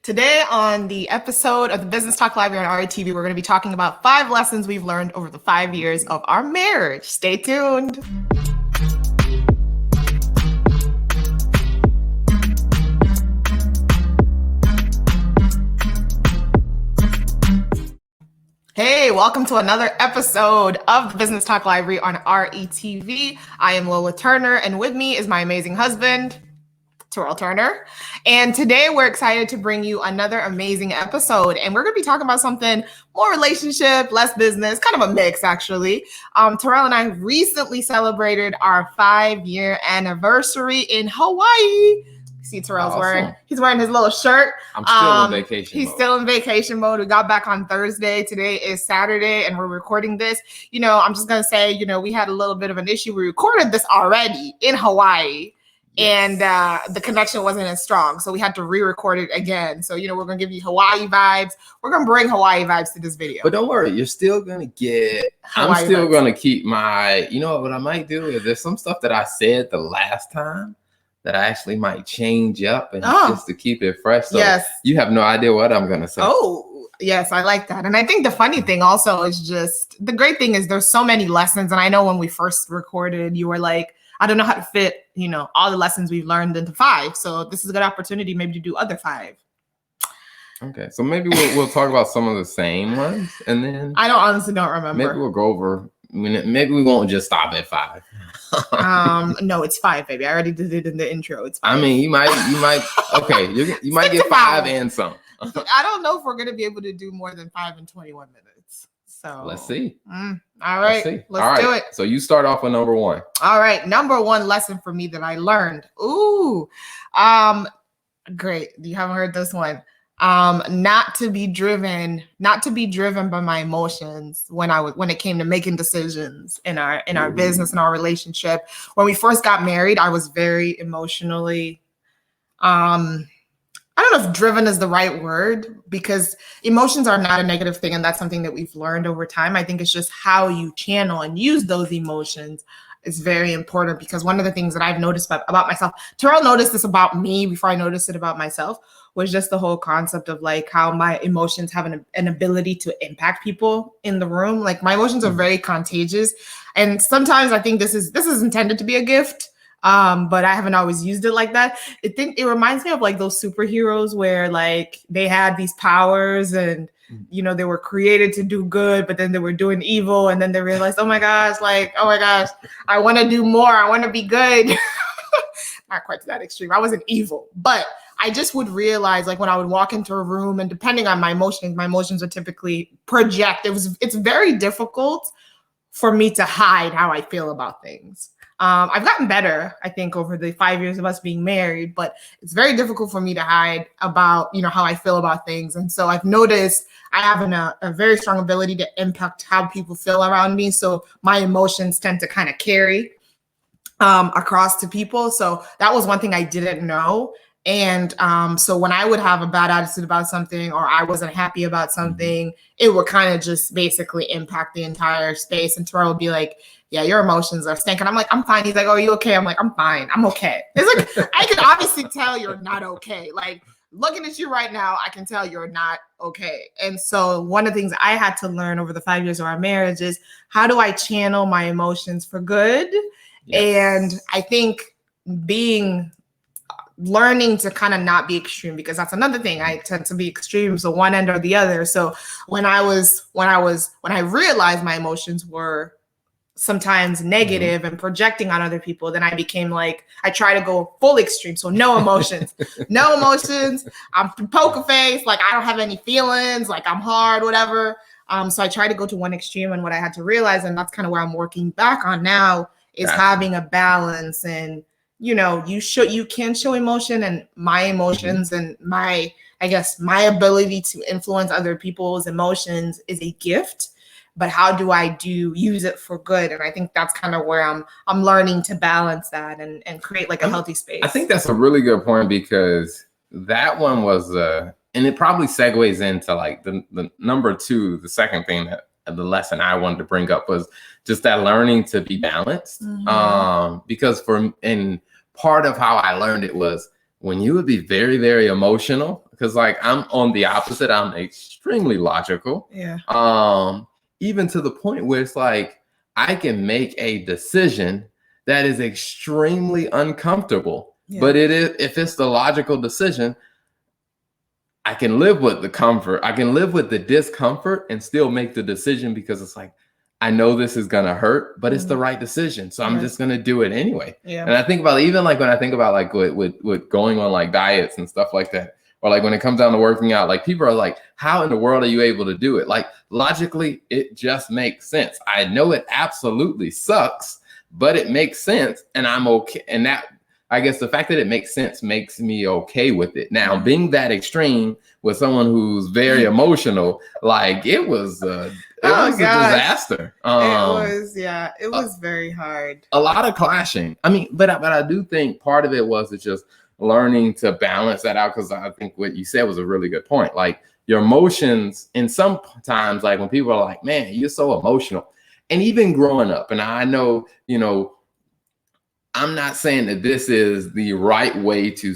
Today on the episode of the Business Talk Library on RETV, we're going to be talking about 5 lessons we've learned over the 5 years of our marriage. Stay tuned. Hey, welcome to another episode of the Business Talk Library on RETV. I am Lola Turner, and with me is my amazing husband, Terrell Turner. And today we're excited to bring you another amazing episode. And we're going to be talking about something more relationship, less business, kind of a mix, actually. Terrell and I recently celebrated our 5-year anniversary in Hawaii. See, Terrell's he's wearing his little shirt. I'm still in vacation mode. He's still in vacation mode. We got back on Thursday. Today is Saturday, and we're recording this. I'm just going to say, we had a little bit of an issue. We recorded this already in Hawaii. Yes. And the connection wasn't as strong. So we had to re-record it again. So, we're going to give you Hawaii vibes. We're going to bring Hawaii vibes to this video. But don't worry, you're still going to get, Hawaii I'm still going to keep my, what I might do is there's some stuff that I said the last time that I actually might change up and just to keep it fresh. So yes. You have no idea what I'm going to say. Oh, yes, I like that. And I think the funny thing also is the great thing is there's so many lessons. And I know when we first recorded, you were like, I don't know how to fit, all the lessons we've learned into 5. So this is a good opportunity maybe to do other 5. Okay. So maybe we'll talk about some of the same ones. And then I honestly don't remember. Maybe we'll go over, maybe we won't just stop at 5. No, it's 5, baby. I already did it in the intro. It's 5. I mean, you might, okay. You might get 5 and some. I don't know if we're going to be able to do more than 5 in 21 minutes. So let's see. All right. Let's do it. So you start off with number 1. All right. Number 1 lesson for me that I learned. Great. You haven't heard this one. Not to be driven by my emotions when it came to making decisions in our business and our relationship. When we first got married, I was very emotionally, I don't know if driven is the right word, because emotions are not a negative thing. And that's something that we've learned over time. I think it's just how you channel and use those emotions is very important, because one of the things that I've noticed about myself, Terrell noticed this about me before I noticed it about myself, was just the whole concept of like how my emotions have an ability to impact people in the room. Like my emotions are very contagious. And sometimes I think this is intended to be a gift. But I haven't always used it like that. It reminds me of like those superheroes where like they had these powers and, they were created to do good, but then they were doing evil. And then they realized, oh my gosh, I want to do more. I want to be good. Not quite to that extreme. I wasn't evil, but I just would realize like when I would walk into a room and depending on my emotions would typically project. It's very difficult for me to hide how I feel about things. I've gotten better, I think, over the 5 years of us being married, but it's very difficult for me to hide about, how I feel about things. And so I've noticed I have a very strong ability to impact how people feel around me. So my emotions tend to kind of carry across to people. So that was one thing I didn't know. And so when I would have a bad attitude about something or I wasn't happy about something, it would kind of just basically impact the entire space. And Terrell would be like, yeah, your emotions are stinking. I'm like, I'm fine. He's like, oh, are you okay? I'm like, I'm fine. I'm okay. It's like, I can obviously tell you're not okay. Like looking at you right now, I can tell you're not okay. And so one of the things I had to learn over the 5 years of our marriage is how do I channel my emotions for good? Yes. And I think learning to kind of not be extreme, because that's another thing. I tend to be extreme, so one end or the other. So when I realized my emotions were sometimes negative and projecting on other people, then I became like, I try to go full extreme. So no emotions, no emotions. I'm poker face. Like I don't have any feelings, like I'm hard, whatever. So I try to go to one extreme, and what I had to realize, and that's kind of where I'm working back on now, is having a balance. And you can show emotion, and my emotions and my ability to influence other people's emotions is a gift. But how do I use it for good? And I think that's kind of where I'm learning to balance that and create like a healthy space. I think that's a really good point, because that one was and it probably segues into like the number 2, the second thing that the lesson I wanted to bring up was just that learning to be balanced. Because part of how I learned it was when you would be very, very emotional, because like I'm on the opposite, I'm extremely logical. Yeah. Even to the point where it's like I can make a decision that is extremely uncomfortable. Yeah. But if it's the logical decision, I can live with the comfort. I can live with the discomfort and still make the decision because it's like, I know this is going to hurt, but it's the right decision. So I'm just going to do it anyway. Yeah. And I think about, even like when I think about like with going on like diets and stuff like that, or like when it comes down to working out, like people are like, how in the world are you able to do it? Like logically, it just makes sense. I know it absolutely sucks, but it makes sense and I'm okay. And that, I guess the fact that it makes sense makes me okay with it. Now, being that extreme with someone who's very emotional, like it was a disaster. It was very hard. A lot of clashing. I mean, but I do think part of it was just learning to balance that out, because I think what you said was a really good point. Like your emotions, and sometimes like when people are like, man, you're so emotional. And even growing up, and I know, I'm not saying that this is the right way to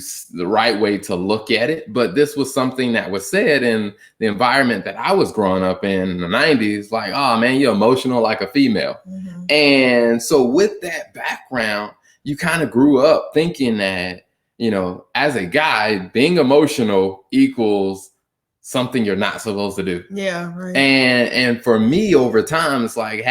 look at it, but this was something that was said in the environment that I was growing up in the 90s. Like, oh man, you're emotional like a female. Mm-hmm. And so with that background, you kind of grew up thinking that, as a guy, being emotional equals something you're not supposed to do. Yeah, right. And for me over time, it's like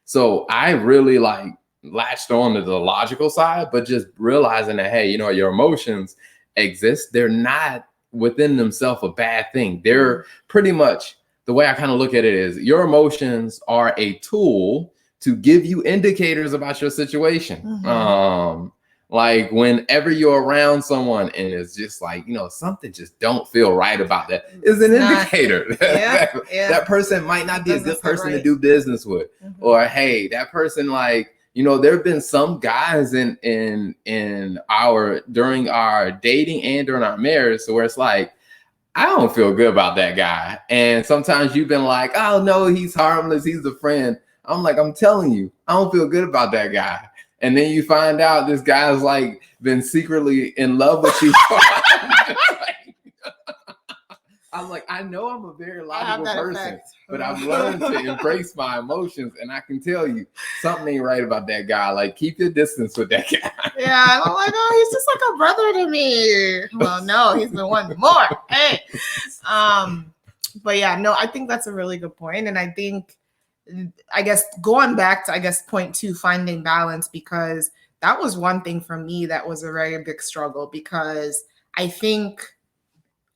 so I really like latched on to the logical side, but just realizing that, hey, your emotions exist. They're not within themselves a bad thing. They're pretty much, the way I kind of look at it is, your emotions are a tool to give you indicators about your situation. Mm-hmm. Like whenever you're around someone and it's just like, something just don't feel right about that, is an indicator. That person might not be a good person to do business with. Mm-hmm. Or, hey, that person, like, there have been some guys during our dating and during our marriage, so where it's like, I don't feel good about that guy. And sometimes you've been like, oh no, he's harmless, he's a friend. I'm like, I'm telling you, I don't feel good about that guy. And then you find out this guy's like been secretly in love with you. I'm like, I know I'm a very logical person, but I've learned to embrace my emotions, and I can tell you something ain't right about that guy. Like, keep your distance with that guy. Yeah, I'm like, oh, he's just like a brother to me. Well, no, he's been wanting more. Hey, but yeah, no, I think that's a really good point, and I guess going back to point 2, finding balance, because that was one thing for me that was a very big struggle, because I think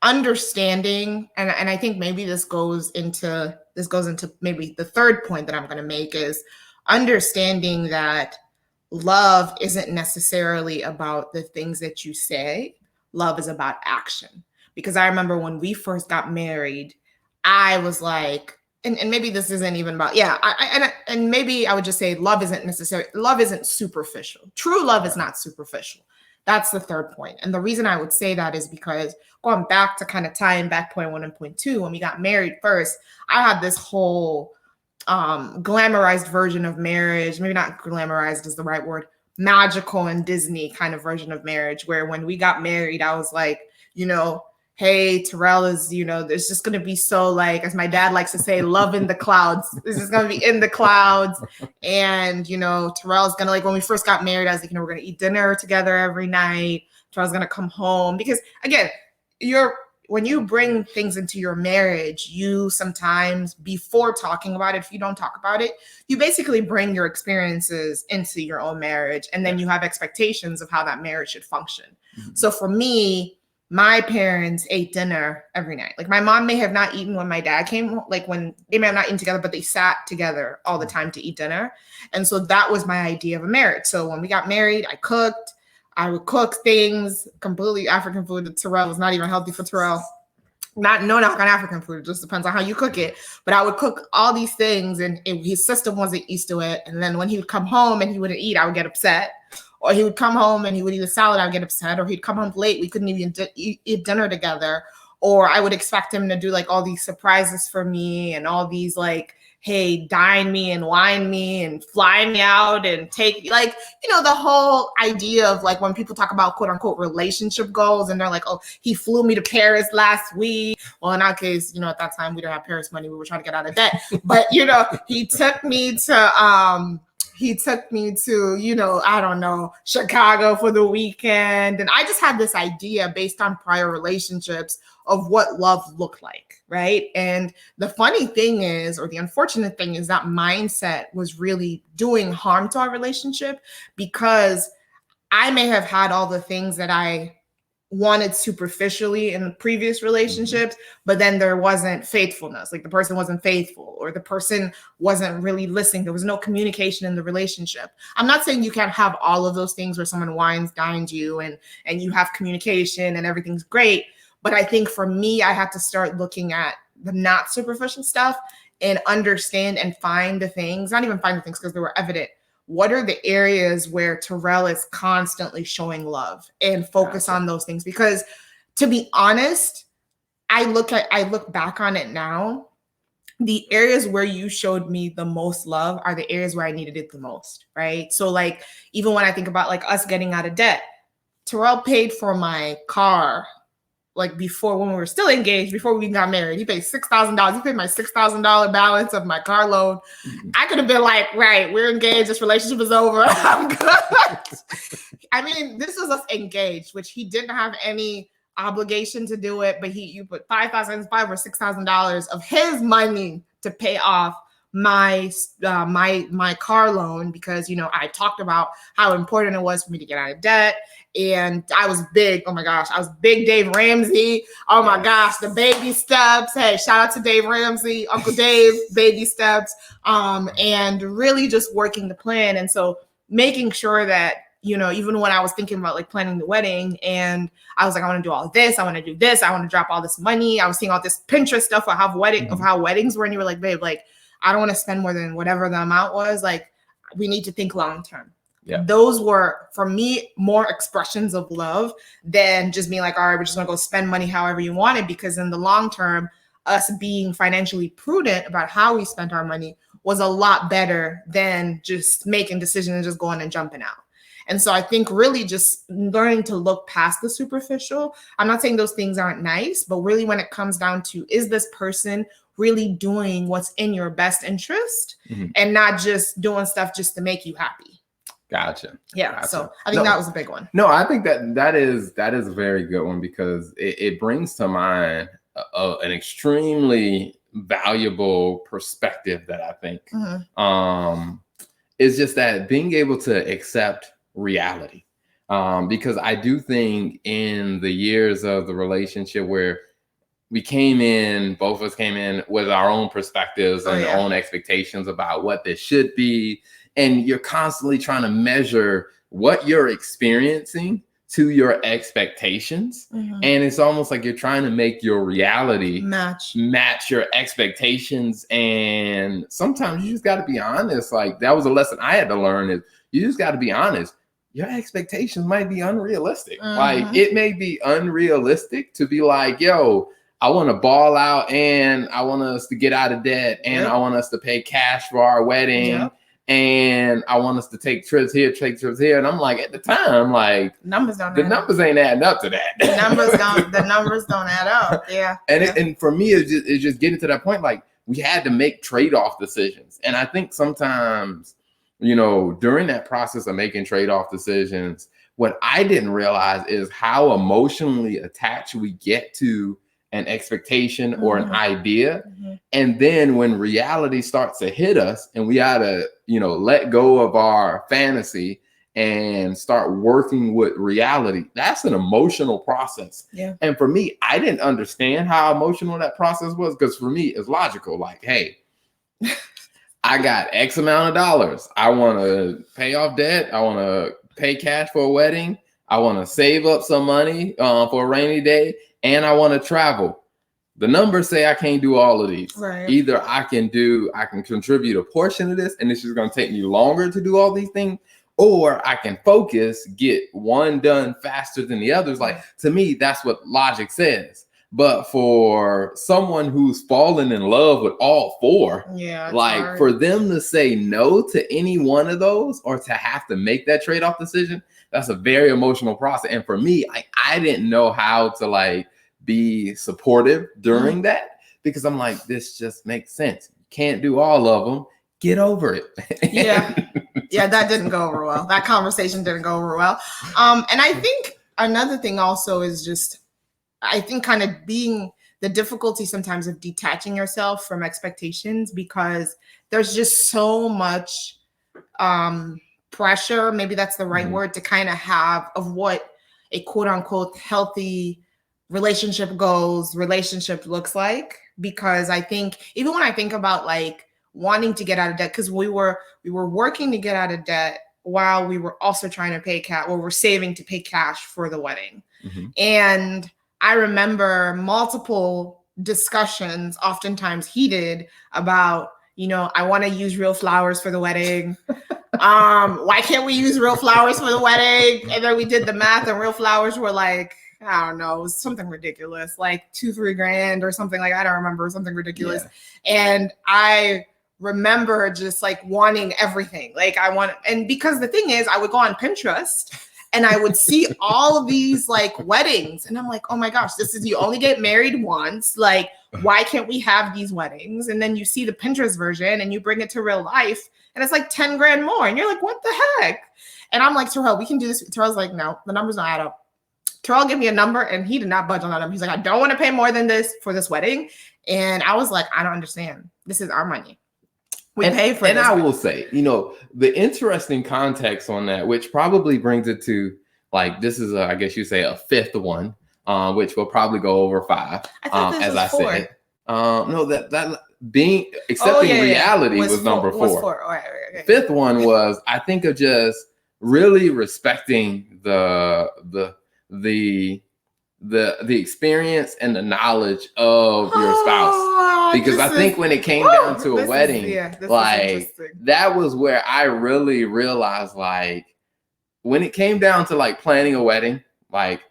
understanding, and I think maybe this goes into maybe the third point that I'm going to make, is understanding that love isn't necessarily about the things that you say. Love is about action. Because I remember when we first got married, I was like, and maybe this isn't even about, and maybe I would just say love isn't superficial. True love is not superficial. That's the third point. And the reason I would say that is because, going back to kind of tying back point 1 and point 2, when we got married first, I had this whole glamorized version of marriage. Maybe not glamorized is the right word. Magical and Disney kind of version of marriage, where when we got married, I was like, hey, Terrell is, there's just going to be so, like, as my dad likes to say, love in the clouds. This is going to be in the clouds. And, Terrell's going to, like, when we first got married, I was like, we're going to eat dinner together every night. Terrell's going to come home. Because, again, when you bring things into your marriage, you sometimes, before talking about it, if you don't talk about it, you basically bring your experiences into your own marriage. And then you have expectations of how that marriage should function. Mm-hmm. So for me, my parents ate dinner every night. Like, my mom may have not eaten when my dad came, like when they may have not eaten together, but they sat together all the time to eat dinner. And so that was my idea of a marriage. So when we got married, I would cook things, completely African food. That Terrell was not even healthy for Terrell. No knock on African food. It just depends on how you cook it. But I would cook all these things, and his system wasn't used to it. And then when he would come home and he wouldn't eat, I would get upset. Or he would come home and he would eat a salad, I would get upset. Or he'd come home late, we couldn't even eat dinner together. Or I would expect him to do like all these surprises for me and all these like, hey, dine me and wine me and fly me out and take, like, you know, the whole idea of like when people talk about quote unquote relationship goals and they're like, oh, he flew me to Paris last week. Well, in our case, you know, at that time we didn't have Paris money. We were trying to get out of debt. But, you know, he took me to, you know, I don't know, Chicago for the weekend. And I just had this idea based on prior relationships of what love looked like, right? And the funny thing is, or the unfortunate thing is, that mindset was really doing harm to our relationship, because I may have had all the things that I wanted superficially in previous relationships, but then there wasn't faithfulness. Like the person wasn't faithful, or the person wasn't really listening. There was no communication in the relationship. I'm not saying you can't have all of those things where someone wines, dines you, and you have communication and everything's great. But I think for me, I had to start looking at the not superficial stuff and understand and find the things, not even find the things because they were evident. What are the areas where Terrell is constantly showing love, and focus on those things? Because to be honest, I look back on it now, the areas where you showed me the most love are the areas where I needed it the most, right? So like, even when I think about like us getting out of debt, Terrell paid for my car. Like before, when we were still engaged, before we got married, he paid $6,000. He paid my $6,000 balance of my car loan. I could have been like, right, we're engaged. This relationship is over. I'm good. I mean, this was us engaged, which he didn't have any obligation to do it, but you put $5,000 or $6,000 of his money to pay off my car loan, because, you know, I talked about how important it was for me to get out of debt. And I was big. Oh my gosh. I was big Dave Ramsey. Oh my gosh. The baby steps. Hey, shout out to Dave Ramsey, Uncle Dave, baby steps. And really just working the plan. And so making sure that, you know, even when I was thinking about like planning the wedding, and I was like, I want to do all of this. I want to do this. I want to drop all this money. I was seeing all this Pinterest stuff of how weddings were. And you were like, babe, like, I don't want to spend more than whatever the amount was. Like, we need to think long-term. Yeah. Those were, for me, more expressions of love than just being like, all right, we're just going to go spend money however you want it. Because in the long term, us being financially prudent about how we spent our money was a lot better than just making decisions and just going and jumping out. And so I think really just learning to look past the superficial. I'm not saying those things aren't nice, but really when it comes down to, is this person really doing what's in your best interest, and not just doing stuff just to make you happy? Gotcha. Yeah. Gotcha. So I think that was a big one. No, I think that is a very good one, because it brings to mind an extremely valuable perspective that I think is just that being able to accept reality. Because I do think in the years of the relationship where both of us came in with our own perspectives and own expectations about what this should be. And you're constantly trying to measure what you're experiencing to your expectations. And it's almost like you're trying to make your reality match your expectations. And sometimes you just got to be honest. Like, that was a lesson I had to learn, is you just got to be honest. Your expectations might be unrealistic. Like, it may be unrealistic to be like, yo, I want to ball out, and I want us to get out of debt, and I want us to pay cash for our wedding, and I want us to take trips here. And I'm like, at the time, like, the numbers ain't adding up to that. The numbers don't add up. Yeah. And for me, it's just getting to that point. Like, we had to make trade-off decisions. And I think sometimes, you know, during that process of making trade-off decisions, what I didn't realize is how emotionally attached we get to an expectation or an idea. And then when reality starts to hit us and we gotta, you know, let go of our fantasy and start working with reality, that's an emotional process. Yeah. And for me, I didn't understand how emotional that process was, because for me, it's logical. Like, hey, I got X amount of dollars. I want to pay off debt. I want to pay cash for a wedding. I want to save up some money for a rainy day. And I want to travel. The numbers say I can't do all of these. Right. Either I can contribute a portion of this, and it's just going to take me longer to do all these things, or I can focus, get one done faster than the others. Like, to me, that's what logic says. But for someone who's fallen in love with all four, like hard. For them to say no to any one of those or to have to make that trade-off decision, that's a very emotional process. And for me, I didn't know how to like be supportive during that, because I'm like, this just makes sense. You can't do all of them. Get over it. Yeah, that didn't go over well. That conversation didn't go over well. And I think another thing also is just, I think kind of being the difficulty sometimes of detaching yourself from expectations, because there's just so much pressure, maybe that's the right word, to kind of have of what a quote unquote healthy relationship looks like. Because I think even when I think about like wanting to get out of debt, because we were working to get out of debt while we were also trying to pay cash, or we're saving to pay cash for the wedding. And I remember multiple discussions, oftentimes heated, about, you know, I want to use real flowers for the wedding. Why can't we use real flowers for the wedding? And then we did the math, and real flowers were like, I don't know, it was something ridiculous, like $2-3 or something, like I don't remember, something ridiculous. And I remember just like wanting everything. Like and because the thing is, I would go on Pinterest and I would see all of these like weddings, and I'm like, oh my gosh, you only get married once. Like, why can't we have these weddings? And then you see the Pinterest version and you bring it to real life and it's like $10,000 more. And you're like, what the heck? And I'm like, Terrell, we can do this. Terrell's like, no, the numbers don't add up. Terrell gave me a number and he did not budge on that number. He's like, I don't want to pay more than this for this wedding. And I was like, I don't understand. This is our money. We pay for it. And I will say, you know, the interesting context on that, which probably brings it to like, this is, I guess you say a fifth one, which will probably go over 5, as I said. No, that being accepting reality was number 4. Right. Fifth one was, I think, of just really respecting the experience and the knowledge of your spouse. Because I think when it came down to a wedding, like that was where I really realized, like, when it came down to like planning a wedding, like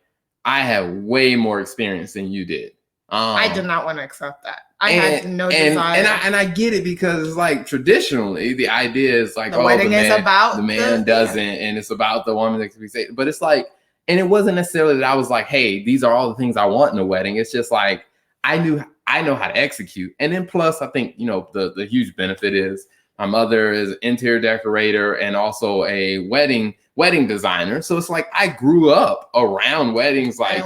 I had way more experience than you did. I did not want to accept that. I had no desire. And I get it, because like traditionally the idea is like, the wedding is about the man doesn't, and it's about the woman that can be saved. But it's like, and it wasn't necessarily that I was like, hey, these are all the things I want in a wedding. It's just like, I know how to execute. And then plus, I think, you know, the huge benefit is my mother is an interior decorator and also a wedding designer. So it's like I grew up around weddings, like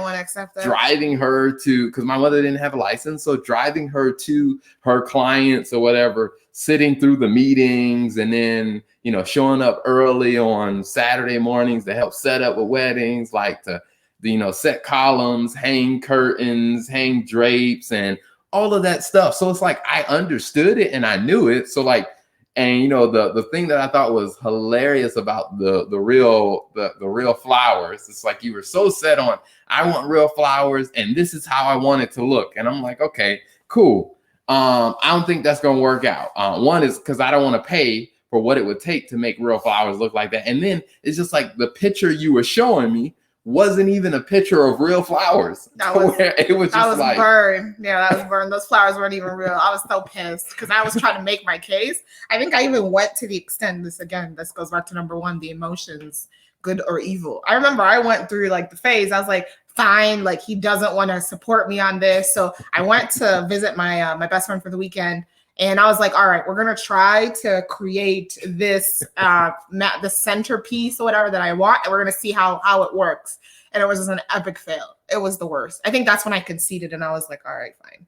driving her to, because my mother didn't have a license. So driving her to her clients or whatever, sitting through the meetings, and then, you know, showing up early on Saturday mornings to help set up with weddings, like to, you know, set columns, hang curtains, hang drapes, and all of that stuff. So it's like I understood it and I knew it. So like, and you know, the thing that I thought was hilarious about the real flowers, it's like you were so set on, I want real flowers and this is how I want it to look. And I'm like, okay, cool. I don't think that's gonna work out. One is because I don't want to pay for what it would take to make real flowers look like that. And then it's just like the picture you were showing me wasn't even a picture of real flowers. It was just like burned. Yeah, that was burned. Those flowers weren't even real. I was so pissed because I was trying to make my case. I think I even went to the extent, this goes back to number 1, the emotions, good or evil. I remember I went through like the phase. I was like, fine, like he doesn't want to support me on this. So I went to visit my my best friend for the weekend. And I was like, all right, we're going to try to create this, the centerpiece or whatever that I want. And we're going to see how it works. And it was just an epic fail. It was the worst. I think that's when I conceded and I was like, all right, fine.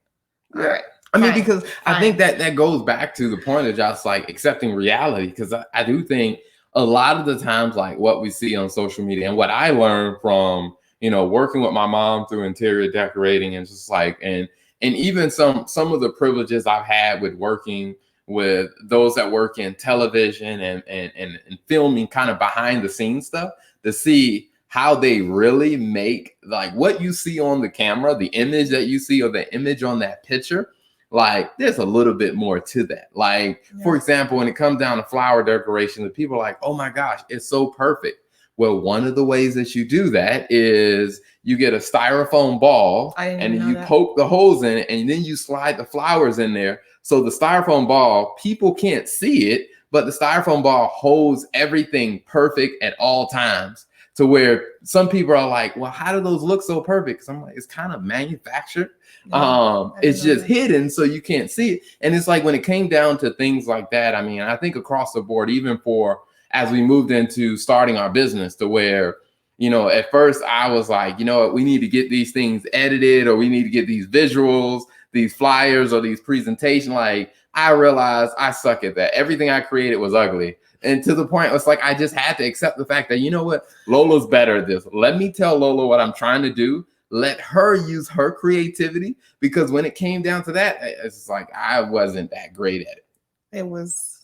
All right. I mean, because I think that goes back to the point of just like accepting reality. Because I do think a lot of the times, like what we see on social media and what I learned from, you know, working with my mom through interior decorating and just like, and even some of the privileges I've had with working with those that work in television and filming, kind of behind the scenes stuff, to see how they really make, like what you see on the camera, the image that you see or the image on that picture, like there's a little bit more to that. Like, for example, when it comes down to flower decoration, the people are like, oh my gosh, it's so perfect. Well, one of the ways that you do that is you get a styrofoam ball and you poke the holes in it, and then you slide the flowers in there. So the styrofoam ball, people can't see it, but the styrofoam ball holds everything perfect at all times, to where some people are like, well, how do those look so perfect? Because I'm like, it's kind of manufactured. It's just hidden, so you can't see it. And it's like when it came down to things like that, I mean, I think across the board, even for as we moved into starting our business, to where, you know, at first I was like, you know what, we need to get these things edited, or we need to get these visuals, these flyers, or these presentations. Like, I realized I suck at that. Everything I created was ugly. And to the point, it's like I just had to accept the fact that, you know what, Lola's better at this. Let me tell Lola what I'm trying to do. Let her use her creativity, because when it came down to that, it's like I wasn't that great at it. It was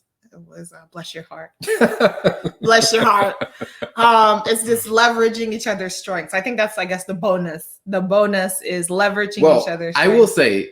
bless your heart. Bless your heart. It's just leveraging each other's strengths. I think that's, I guess, the bonus. The bonus is leveraging each other's strengths. I will say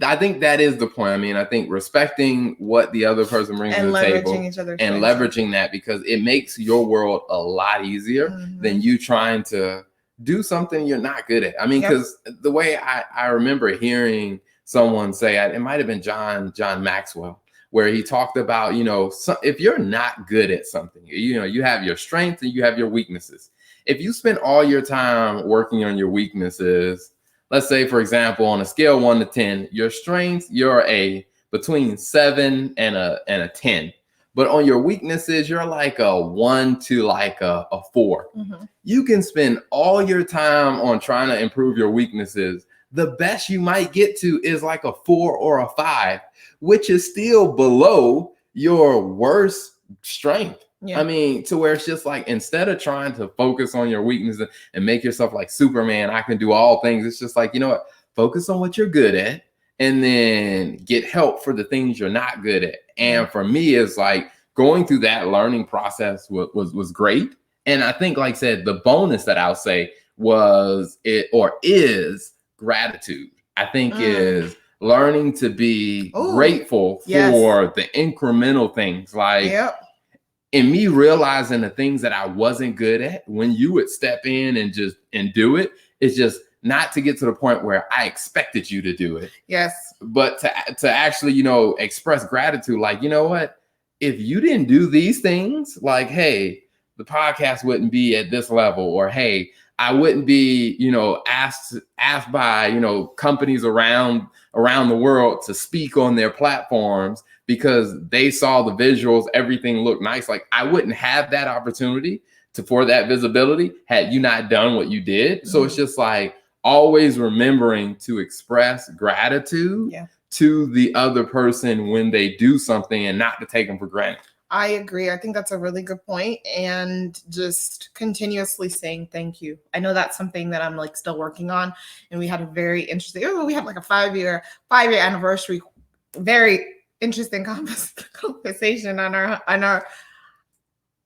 I think that is the point. I mean, I think respecting what the other person brings to the table and leveraging that, because it makes your world a lot easier than you trying to do something you're not good at. I mean, because the way I remember hearing someone say, it might have been John Maxwell, where he talked about, you know, if you're not good at something, you know, you have your strengths and you have your weaknesses. If you spend all your time working on your weaknesses, let's say, for example, on a scale 1 to 10, your strengths, you're between 7 and a 10. But on your weaknesses, you're like a 1 to like a 4. You can spend all your time on trying to improve your weaknesses. The best you might get to is like a 4 or a 5, which is still below your worst strength. I mean, to where it's just like, instead of trying to focus on your weaknesses and make yourself like Superman, I can do all things. It's just like, you know what, focus on what you're good at, and then get help for the things you're not good at. And for me, it's like going through that learning process was great. And I think, like I said, the bonus that I'll say is gratitude. I think is learning to be grateful for the incremental things. Like, and me realizing the things that I wasn't good at, when you would step in and do it, it's just not to get to the point where I expected you to do it. But to actually, you know, express gratitude. Like, you know what, if you didn't do these things, like, hey, the podcast wouldn't be at this level, or hey, I wouldn't be, you know, asked by, you know, companies around the world to speak on their platforms because they saw the visuals, everything looked nice. Like, I wouldn't have that opportunity for that visibility had you not done what you did. So it's just like always remembering to express gratitude to the other person when they do something, and not to take them for granted. I agree. I think that's a really good point. And just continuously saying thank you. I know that's something that I'm like still working on. And we had a very interesting, we had like a 5-year anniversary, very interesting conversation on our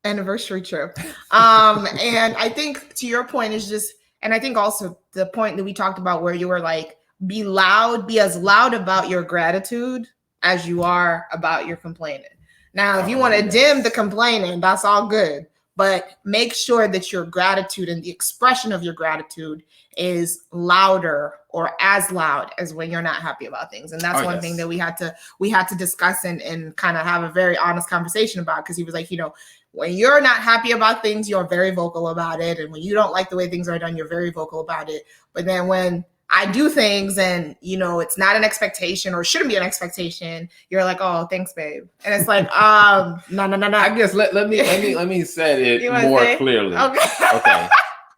anniversary trip. And I think to your point is just, and I think also the point that we talked about where you were like, be as loud about your gratitude as you are about your complaining. Now, if you want to dim the complaining, that's all good. But make sure that your gratitude and the expression of your gratitude is louder or as loud as when you're not happy about things. And that's one thing that we had to discuss and kind of have a very honest conversation about, because he was like, you know, when you're not happy about things, you're very vocal about it. And when you don't like the way things are done, you're very vocal about it. But then when I do things and, you know, it's not an expectation or shouldn't be an expectation, you're like, oh, thanks, babe. And it's like, no. I guess let me set it more clearly. Okay.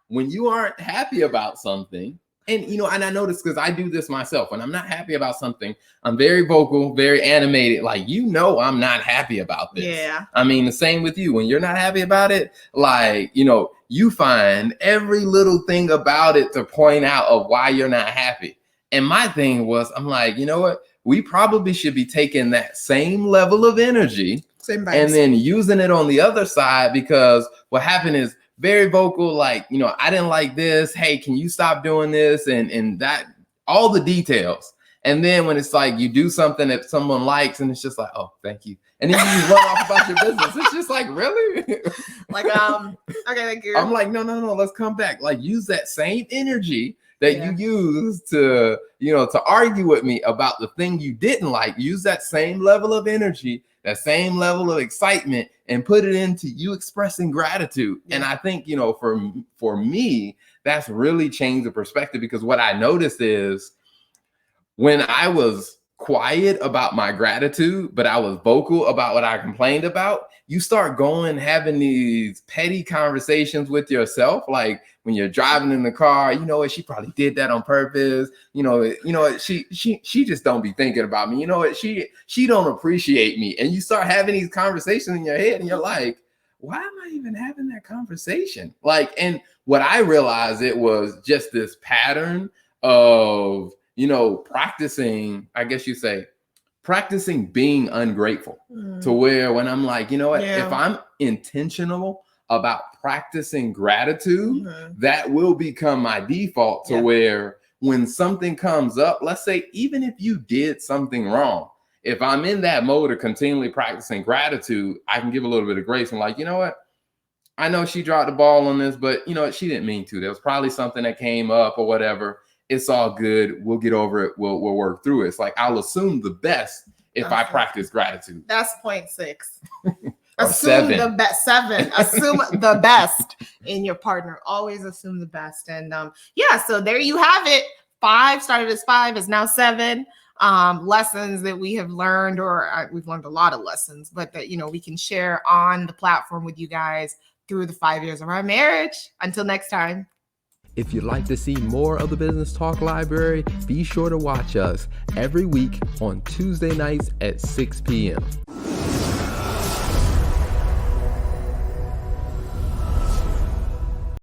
When you aren't happy about something, and, you know, and I notice, because I do this myself, when I'm not happy about something, I'm very vocal, very animated. Like, you know, I'm not happy about this. Yeah. I mean, the same with you. When you're not happy about it, like, you know, you find every little thing about it to point out of why you're not happy. And my thing was, I'm like, you know what? We probably should be taking that same level of energy and then using it on the other side, because what happened is, very vocal, like, you know, I didn't like this. Hey, can you stop doing this? And that, all the details. And then when it's like you do something that someone likes and it's just like, oh, thank you. And then you just run off about your business. It's just like, really? Like, okay, thank you. I'm like, no, let's come back. Like, use that same energy that you use to, to argue with me about the thing you didn't like. Use that same level of energy, that same level of excitement, and put it into you expressing gratitude. Yeah. And I think, for me, that's really changed the perspective, because what I noticed is when I was quiet about my gratitude, but I was vocal about what I complained about, you start having these petty conversations with yourself. Like when you're driving in the car, you know what, she probably did that on purpose. She just don't be thinking about me. You know what, she don't appreciate me. And you start having these conversations in your head and you're like, why am I even having that conversation? Like, and what I realized, it was just this pattern of, practicing, I guess you say, practicing being ungrateful, to where when I'm like, if I'm intentional about practicing gratitude, that will become my default, to where when something comes up, let's say, even if you did something wrong, if I'm in that mode of continually practicing gratitude, I can give a little bit of grace and like, you know what? I know she dropped the ball on this, but she didn't mean to. There was probably something that came up or whatever. It's all good. We'll get over it. We'll work through it. It's like, I'll assume the best if I practice gratitude. That's 0.6. Assume the best. 7. Assume the best in your partner. Always assume the best. And so there you have it. 5 started as 5 is now 7. Lessons that we have learned, or we've learned a lot of lessons, but that we can share on the platform with you guys through the 5 years of our marriage. Until next time. If you'd like to see more of the Business Talk Library, be sure to watch us every week on Tuesday nights at 6 p.m.